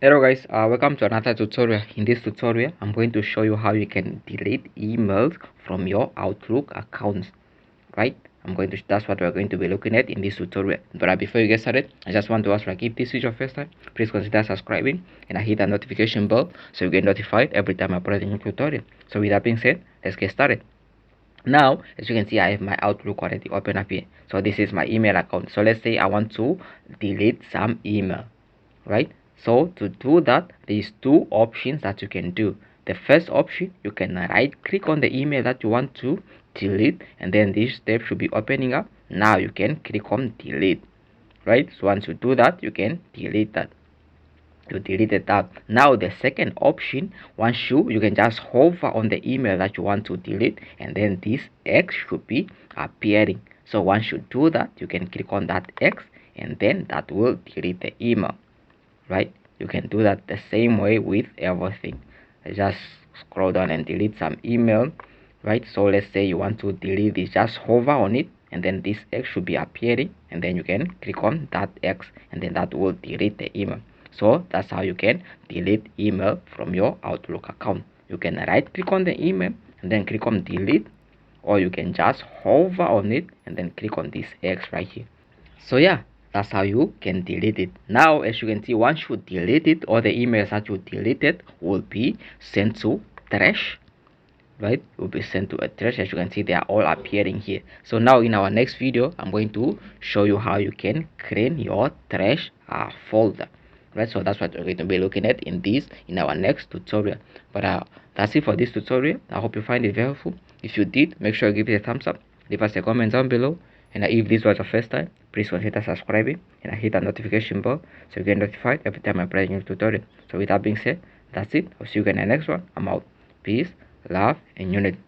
Hello guys, welcome to another tutorial. In this tutorial, I'm going to show you how you can delete emails from your Outlook accounts, right? That's what we're going to be looking at in this tutorial. But before you get started, I just want to ask, like, if this is your first time, please consider subscribing and hit the notification bell so you get notified every time I upload a new tutorial. So with that being said, let's get started. Now, as you can see, I have my Outlook already open up here. So this is my email account. So let's say I want to delete some email, right? So to do that, there's two options that you can do. The first option, you can right click on the email that you want to delete, and then this step should be opening up. Now you can click on delete, right? So once you do that, you can delete that. You deleted that. Now the second option, once you can just hover on the email that you want to delete, and then this X should be appearing. So once you do that, you can click on that X, and then that will delete the email, right? You can do that the same way with everything. Just scroll down and delete some email, right? So let's say you want to delete this, just hover on it, and then this X should be appearing, and then you can click on that X, and then that will delete the email. So that's how you can delete email from your Outlook account. You can right click on the email and then click on delete, or you can just hover on it and then click on this X right here. So yeah, that's how you can delete it. Now, as you can see, once you delete it, all the emails that you deleted will be sent to trash, right? Will be sent to a trash. As you can see, they are all appearing here. So now in our next video, I'm going to show you how you can clean your trash folder, right? So that's what we're going to be looking at in our next tutorial. But that's it for this tutorial. I hope you find it very helpful. If you did, make sure you give it a thumbs up, leave us a comment down below, and if this was your first time, please consider subscribing and hit the notification bell so you get notified every time I play a new tutorial. So with that being said, that's it. I'll see you again in the next one. I'm out. Peace, love, and unity.